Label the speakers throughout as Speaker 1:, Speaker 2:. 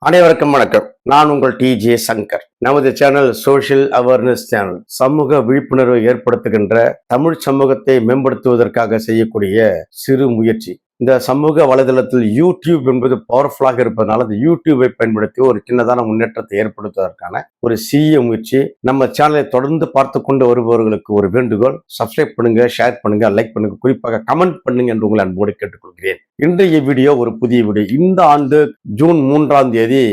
Speaker 1: அனைவருக்கும் வணக்கம். நான் உங்கள் TJ சங்கர். நமது சேனல் சோஷியல் அவேர்னஸ் சேனல். சமூக விழிப்புணர்வை ஏற்படுத்துகின்ற தமிழ் சமூகத்தை மேம்படுத்துவதற்காக செய்யக்கூடிய சிறு முயற்சி. இந்த சமூக வலைதளத்தில் யூடியூப் என்பது பவர்ஃபுல்லாக இருப்பதனால அந்த யூடியூபை பயன்படுத்தி ஒரு சின்னதான முன்னேற்றத்தை ஏற்படுத்துவதற்கான ஒரு சிறிய முயற்சி. நம்ம சேனலை தொடர்ந்து பார்த்து கொண்டு வருபவர்களுக்கு ஒரு வேண்டுகோள்: சப்ஸ்கிரைப் பண்ணுங்க, ஷேர் பண்ணுங்க, லைக் பண்ணுங்க, குறிப்பாக கமெண்ட் பண்ணுங்க என்று உங்களை அன்போடு கேட்டுக்கொள்கிறேன். இன்றைய வீடியோ ஒரு புதிய வீடியோ. இந்த ஆண்டு ஜூன் 3ஆம் தேதி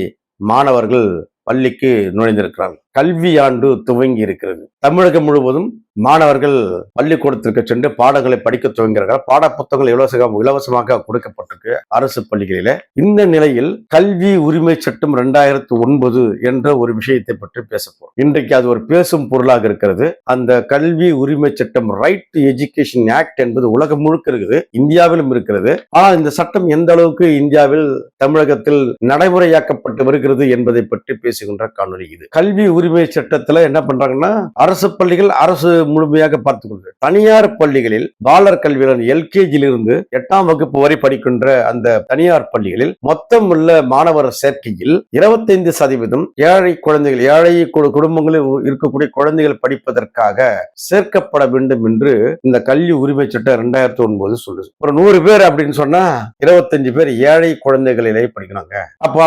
Speaker 1: மாணவர்கள் பள்ளிக்கு நுழைந்திருக்கிறார்கள். கல்வியாண்டு துவங்கி இருக்கிறது. தமிழகம் முழுவதும் மாணவர்கள் பள்ளிக்கூடத்திற்கு சென்று பாடங்களை படிக்க துவங்கிறார்கள். பாட புத்தகங்கள் இலவசமாக கொடுக்கப்பட்டிருக்கு அரசு பள்ளிகளில. இந்த நிலையில் கல்வி உரிமை சட்டம் 2009 என்ற ஒரு விஷயத்தை பற்றி பேச போறோம். இன்றைக்கு அது ஒரு பேசும் பொருளாக இருக்கிறது. அந்த கல்வி உரிமை சட்டம், ரைட் டு எஜுகேஷன் ஆக்ட் என்பது உலகம் முழுக்க இருக்குது, இந்தியாவிலும் இருக்கிறது. ஆனால் இந்த சட்டம் எந்த அளவுக்கு இந்தியாவில் தமிழகத்தில் நடைமுறையாக்கப்பட்டு வருகிறது என்பதை பற்றி பேசுகின்ற காணொலி இது. கல்வி உரிமை சட்டத்துல என்ன பண்றாங்கன்னா, அரசு பள்ளிகள் அரசு முழுமையாக பார்த்துக் கொள்கிறது. தனியார் பள்ளிகளில் பாலர் கல்வியில் LKG-லிருந்து 8ஆம் வகுப்பு வரை படிக்கின்ற அந்த தனியார் பள்ளிகளில் மொத்தம் உள்ள மாணவர் சேர்க்கையில் 25% ஏழை குழந்தைகள், ஏழை குடும்பங்களில் இருக்கக்கூடிய குழந்தைகள் படிப்பதற்காக சேர்க்கப்பட வேண்டும் என்று இந்த கல்வி உரிமை சட்டம் 2009 சொல்லுது. ஒரு 100 பேர் அப்படின்னு சொன்னா 25 பேர் ஏழை குழந்தைகளிலே படிக்கிறாங்க. அப்ப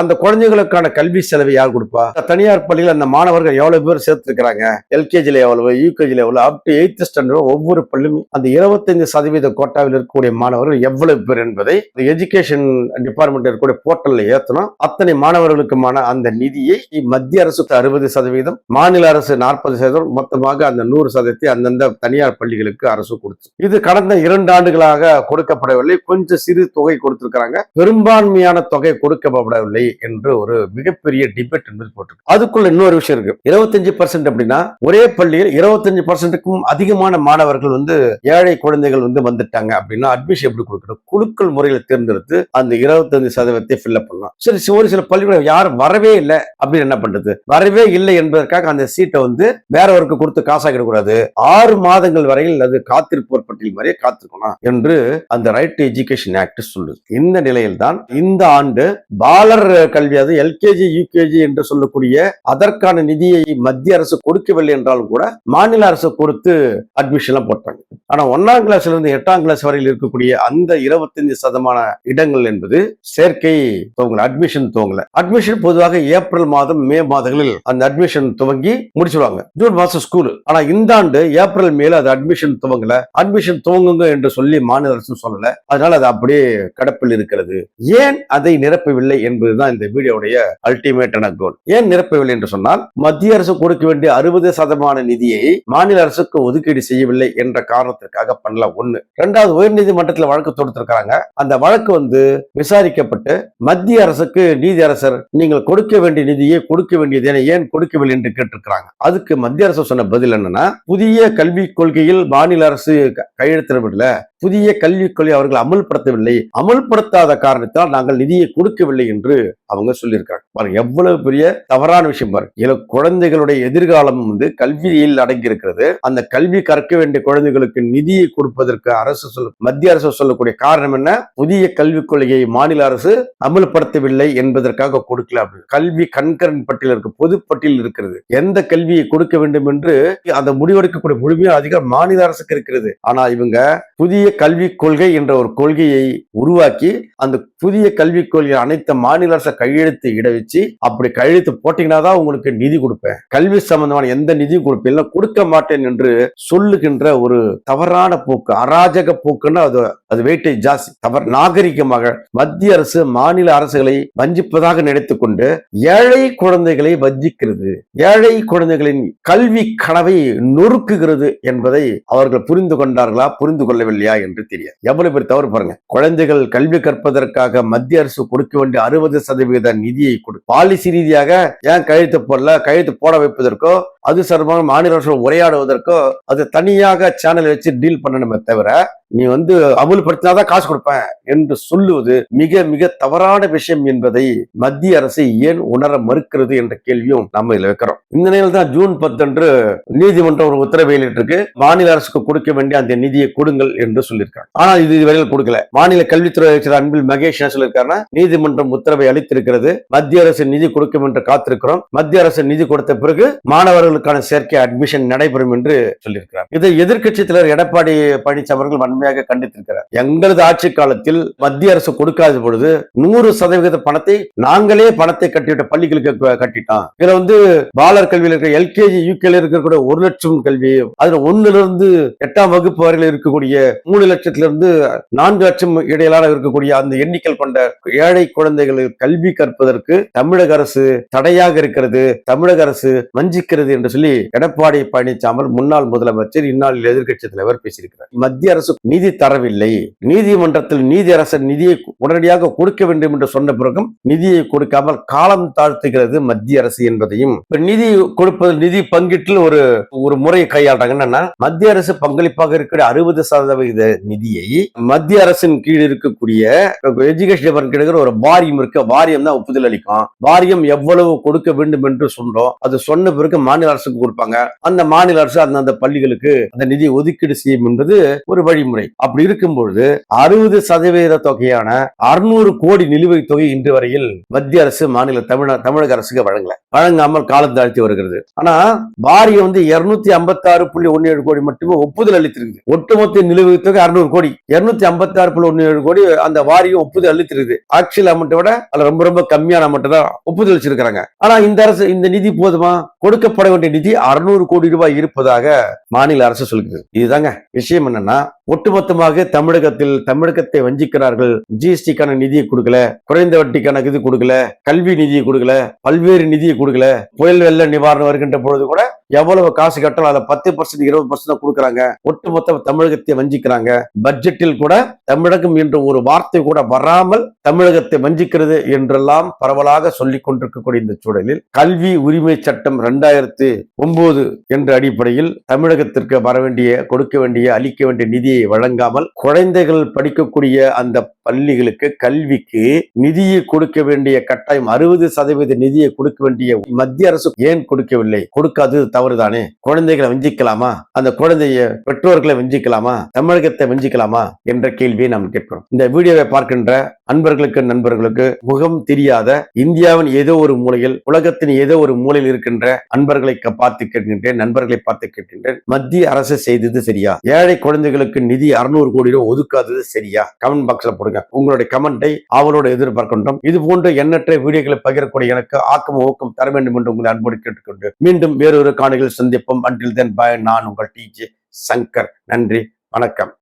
Speaker 1: அந்த குழந்தைகளுக்கான கல்வி செலவை யார் கொடுப்பா? தனியார் பள்ளியில் அந்த மாணவர்கள் எவ்வளவு பேர் சேர்த்திருக்கிறாங்க, LKG-ல எவ்வளவு, UKG-ல எவ்வளவு, அப் டு 8th ஸ்டாண்டர்ட் ஒவ்வொரு பள்ளியும் அந்த 25% கோட்டாவில் இருக்கக்கூடிய மாணவர்கள் எவ்வளவு பேர் என்பதை எஜுகேஷன் டிபார்ட்மெண்ட் இருக்கக்கூடிய போர்ட்டல்ல ஏற்றணும். அத்தனை மாணவர்களுக்குமான அந்த நிதியை மத்திய அரசு 60%, மாநில அரசு 40%, மொத்தமாக அந்த 100% அந்தந்த தனியார் பள்ளிகளுக்கு அரசு கொடுத்து, இது கடந்த 2 ஆண்டுகளாக கொடுக்கப்படவில்லை. கொஞ்சம் சிறு தொகை கொடுத்திருக்கிறாங்க, பெரும்பான்மையான தொகை கொடுக்கப்படவில்லை என்று ஒரு மிகப்பெரிய டிபேட் என்பது போட்டிருக்கு. அதுக்குள்ள இன்னொரு விஷயம் இருக்கு. 25% அப்படின்னா ஒரே பள்ளியில் 25%க்கும் அதிகமான மாணவர்கள் ஏழை குழந்தைகள் வந்துட்டாங்க அப்படின்னா அட்மிஷன் எப்படி கொடுக்கணும்? குலுக்கல் முறையில் தேர்ந்தெடுத்து அந்த 25% ஃபில்அப் பண்ணலாம். சரி, ஒரு சில பள்ளிகள் யாரும் வரவே இல்லை அப்படின்னு என்ன பண்றது? வரவே இல்லை என்பதற்காக அந்த சீட்டை வேறவருக்கு கொடுத்து காசாக்கிட கூடாது. 6 மாதங்கள் வரையில் அது காத்திருப்போர் பட்டியல் மாதிரியே காத்திருக்கணும் என்று அந்த ரைட் டு எஜுகேஷன் ஆக்ட் சொல்லுது. இந்த நிலையில் தான் இந்த ஆண்டு பாலர் கல்வி, அது LKG UKG என்று சொல்லக்கூடிய அதற்கான நிதியை மத்திய அரசு கொடுக்கவில்லை என்றாலும் கூட மாநில அரசு கொடுத்து அட்மிஷன் எல்லாம் போட்டாங்க. ஆனா 1ஆம் கிளாஸ்ல இருந்து 8ஆம் கிளாஸ் வரையில் இருக்கக்கூடிய அந்த 25% இடங்கள் என்பது சேர்க்கை துவங்கல, அட்மிஷன் துவங்கல. அட்மிஷன் பொதுவாக ஏப்ரல் மாதம், மே மாதங்களில் அந்த அட்மிஷன் துவங்கி முடிச்சுடுவாங்க. ஜூன் மாசம் ஸ்கூல். ஆனா இந்த ஆண்டு ஏப்ரல் மேல அது அட்மிஷன் துவங்கல. அட்மிஷன் துவங்குங்க என்று சொல்லி மாநில அரசு சொல்லல. அதனால அது அப்படியே கடப்பில் இருக்கிறது. ஏன் அதை நிரப்பவில்லை என்பதுதான் இந்த வீடியோடைய அல்டிமேட்டான கோல். ஏன் நிரப்பவில்லை என்று சொன்னால், மத்திய அரசு கொடுக்க வேண்டிய 60% நிதியை மாநில அரசுக்கு ஒதுக்கீடு செய்யவில்லை என்ற காரணத்திற்காக பண்ணல. 1. 2வது, உயர்நீதிமன்றத்தில் வழக்கு தொடுத்திருக்கிறாங்க. அந்த வழக்கு விசாரிக்கப்பட்டு மத்திய அரசுக்கு நீதியரசர், நீங்கள் கொடுக்க வேண்டிய நிதியை கொடுக்க வேண்டியது ஏன் கொடுக்கவில்லை என்று கேட்டிருக்கிறாங்க. அதுக்கு மத்திய அரசு சொன்ன பதில் என்னன்னா, புதிய கல்விக் கொள்கையில் மாநில அரசு கையெழுத்திடவில்லை, புதிய கல்விக் கொள்கை அவர்கள் அமல்படுத்தவில்லை, அமல்படுத்தாத காரணத்தால் நாங்கள் நிதியை கொடுக்கவில்லை என்று அவங்க சொல்லியிருக்காங்க. பாருங்க, எவ்வளவு பெரிய தவறான விஷயம் பாருங்க. குழந்தைகளுடைய எதிர்காலம் கல்வியில் அடங்கி இருக்கிறது. அந்த கல்வி கற்க வேண்டிய குழந்தைகளுக்கு நிதியை கொடுப்பதற்கு மத்திய அரசு சொல்லக்கூடிய காரணம் என்ன? புதிய கல்விக் கொள்கையை மாநில அரசு அமல்படுத்தவில்லை என்பதற்காக கொடுக்கல. கல்வி கண்கரன் பட்டியல் இருக்கு, பொது பட்டியல் இருக்கிறது. எந்த கல்வியை கொடுக்க வேண்டும் என்று அந்த முடிவெடுக்கக்கூடிய முழுமையான அதிகாரம் மாநில அரசுக்கு இருக்கிறது. ஆனா இவங்க புதிய கல்விக் கொள்கை என்ற ஒரு கொள்கையை உருவாக்கி அந்த புதிய கல்விக் கொள்கை அனைத்து மாநில அரசு கையெழுத்து இட வச்சு, அப்படி கையெழுத்து போட்டீங்கன்னா தான் உங்களுக்கு நிதி கொடுப்பேன், கல்வி சம்பந்தமான எந்த நிதியும் கொடுப்பேன், கொடுக்க மாட்டேன் என்று சொல்லுகின்ற ஒரு தவறான போக்கு, அராஜக போக்குன்னு அது வெயிட்டேஜ் ஜாஸ்தி. நாகரிகமாக மத்திய அரசு மாநில அரசுகளை வஞ்சிப்பதாக நினைத்துக் கொண்டு ஏழை குழந்தைகளை வஞ்சிக்கிறது, ஏழை குழந்தைகளின் கல்வி கனவை நொறுக்குகிறது என்பதை அவர்கள் புரிந்து கொண்டார்களா, புரிந்து கொள்ளவில்லையா என்று தெரியாது. எவ்வளவு பேர் தவறு பாருங்க. குழந்தைகள் கல்வி கற்பதற்காக மத்திய அரசு கொடுக்க வேண்டிய 60% நிதியை பாலிசி ரீதியாக ஏன் கையெழுத்து போடல, கையெழுத்து போட வைப்பதற்கோ அது சார்பாக மாநில அரசு உரையாடுவதற்கோ அது தனியாக சேனல் வச்சு டீல் பண்ணணுமே தவிர, நீ அமுல்படுத்தினாதான் காசு கொடுப்பேன் என்று சொல்லுவது மிக மிக தவறான விஷயம் என்பதை மத்திய அரசு ஏன் உணர மறுக்கிறது என்ற கேள்வியும் நம்ம இதுல வைக்கிறோம். இந்த நிலையில் தான் ஜூன் 10 நீதிமன்றம் ஒரு உத்தரவை வெளியிட்டிருக்கு. மாநில அரசுக்கு கொடுக்க வேண்டிய அந்த நிதியை கொடுங்கள் என்று சொல்லியிருக்காங்க. ஆனால் இது வரையில் கொடுக்கல. மாநில கல்வித்துறை அமைச்சர் அன்பில் மகேஷ் என்ன சொல்லியிருக்காருன்னா, நீதிமன்றம் உத்தரவை அளித்திருக்கிறது, மத்திய அரசு நிதி கொடுக்கும் என்று காத்திருக்கிறோம். மத்திய அரசு நிதி கொடுத்த பிறகு மாணவர்களுக்கான சேர்க்கை அட்மிஷன் நடைபெறும் என்று சொல்லியிருக்கிறார். இதை எதிர்க்கட்சித் தலைவர் எடப்பாடி பழனிசாமி அவர்கள் வன்மையாக கண்டித்திருக்கிறார். எங்களது ஆட்சி காலத்தில் மத்திய அரசு கொடுக்காத பொழுது 100% பணத்தை நாங்களே பணத்தை கட்டிவிட்ட பள்ளிகளுக்கு கட்டிட்டோம். இதுல பாலர் கல்வியில் இருக்கிற எல்கேஜி யூகேல இருக்கக்கூடிய 1 லட்சம் கல்வி, அதுல 1லிருந்து 8ஆம் வகுப்பு வரையில் இருக்கக்கூடிய 3 லட்சத்திலிருந்து 4 லட்சம் இடையிலான இருக்கக்கூடிய அந்த எண்ணிக்கை கொண்ட ஏழை குழந்தைகளுக்கு கல்வி கற்பதற்கு தமிழக அரசு தடையாக இருக்கிறது, தமிழக அரசு வஞ்சிக்கிறது என்று சொல்லி எடப்பாடி பழனிசாமி முன்னாள் முதலமைச்சர் இந்நாளில் எதிர்க்கட்சி தலைவர் பேசியிருக்கிறார். மத்திய அரசு நிதி தரவில்லை, நீதிமன்றத்தில் நீதி அரசு நிதியை உடனடியாக கொடுக்க வேண்டும் என்று சொன்ன பிறகும் நிதியை கொடுக்காமல் காலம் தாழ்த்துகிறது மத்திய அரசு என்பதையும், நிதி கொடுப்பது நிதி பங்கீட்டில் ஒரு முறையை கையாளுறாங்க. என்னன்னா, மத்திய அரசு பங்களிப்பாக இருக்கிற 60% நிதியை மத்திய அரசின் கீழ் இருக்கக்கூடிய எஜுகேஷன் டிபார்ட்மெண்ட் ஒரு வாரியம் இருக்கு, வாரியம் தான் ஒப்புதல் அளிக்கும். வாரியம் எவ்வளவு கொடுக்க வேண்டும் என்று சொல்றோம், அது சொன்ன பிறகு மாநில அரசுக்கு கொடுப்பாங்க. அந்த மாநில அரசு அந்த பள்ளிகளுக்கு அந்த நிதி ஒதுக்கீடு செய்யும் என்பது ஒரு வழிமுறை. அப்படி இருக்கும்பொழுது 60% தொகையான 600 கோடி நிலுவைத் தொகை இன்று வரையில் மத்திய அரசு தமிழக அரசுக்கு வழங்காமல் காலம் தாழ்த்தி வருகிறது. ஆனா வாரியம் 256.17 கோடி மட்டுமே ஒப்புதல் அளித்திருக்கு. ஒட்டுமொத்த நிலுவைத் தொகை 600 கோடி, 256.17 கோடி அந்த வாரியம் ஒப்புதல் அளித்திருக்கு. ஆக்சுவல் அமௌண்ட் விட அதுல ரொம்ப ரொம்ப கம்மியான அமௌண்ட் தான் ஒப்புதல் அளிச்சிருக்காங்க. ஆனா இந்த அரசு இந்த நிதி போதுமா? கொடுக்கப்பட வேண்டிய நிதி 600 கோடி ரூபாய் இருப்பதாக மாநில அரசு சொல்கிறது. இதுதாங்க விஷயம். என்னன்னா, ஒட்டுமொத்தமாக தமிழகத்தை வஞ்சிக்கிறார்கள். ஜிஎஸ்டிக்கான நிதியை கொடுக்கல, குறைந்த வட்டிக்கான இது கொடுக்கல, கல்வி நிதியை கொடுக்கல, பல்வேறு நிதியை கொடுக்கல. புயல் வெள்ள நிவாரணம் வருகின்ற பொழுது கூட எவ்வளவு காசு கட்டலாம், அதுல 10% 20% கொடுக்கறாங்க. ஒட்டுமொத்த தமிழகத்தை வஞ்சிக்கிறாங்க. பட்ஜெட்டில் கூட தமிழகம் என்ற ஒரு வார்த்தை கூட வராமல் தமிழகத்தை வஞ்சிக்கிறது என்றெல்லாம் பரவலாக சொல்லிக் கொண்டிருக்கக்கூடிய இந்த சூழலில் கல்வி உரிமை சட்டம் 2009 என்ற அடிப்படையில் தமிழகத்திற்கு கொடுக்க வேண்டிய அளிக்க வேண்டிய நிதியை வழங்காமல் குழந்தைகள் படிக்கக்கூடிய அந்த பள்ளிகளுக்கு கல்விக்கு நிதியை கொடுக்க வேண்டிய கட்டாயம் 60% நிதியை கொடுக்க வேண்டிய மத்திய அரசு ஏன் கொடுக்கவில்லை? கொடுக்காது தவறுதானே. குழந்தைகளை வஞ்சிக்கலாமா? அந்த குழந்தைய பெற்றோர்களை வஞ்சிக்கலாமா? தமிழகத்தை வஞ்சிக்கலாமா என்ற கேள்வியை நாம் கேட்கிறோம். இந்த வீடியோவை பார்க்கின்ற அன்பர்களுக்கு நண்பர்களுக்கு முகம் தெரியாத இந்தியாவின் ஏதோ ஒரு மூலையில், உலகத்தின் ஏதோ ஒரு மூலையில் இருக்கின்ற அன்பர்களை பார்த்து கேட்கின்றேன், நண்பர்களை பார்த்து கேட்கின்றேன். மத்திய அரசு செய்தது சரியா? ஏழை குழந்தைகளுக்கு நிதி 600 கோடி ரூபாய் ஒதுக்காதது சரியா? கமெண்ட் பாக்ஸ்ல போடுங்க. உங்களுடைய கமெண்டை அவளோட எதிர்பார்க்கின்றோம். இது போன்ற எண்ணற்ற வீடியோக்களை பகிரக்கூடிய எனக்கு ஆக்கம் ஊக்கம் தர வேண்டும் என்று உங்களை அன்போடு கேட்டுக்கொண்டு மீண்டும் வேறொரு காணொளியில் சந்திப்போம். Until then bye. நான் உங்கள் டிஜே சங்கர். நன்றி, வணக்கம்.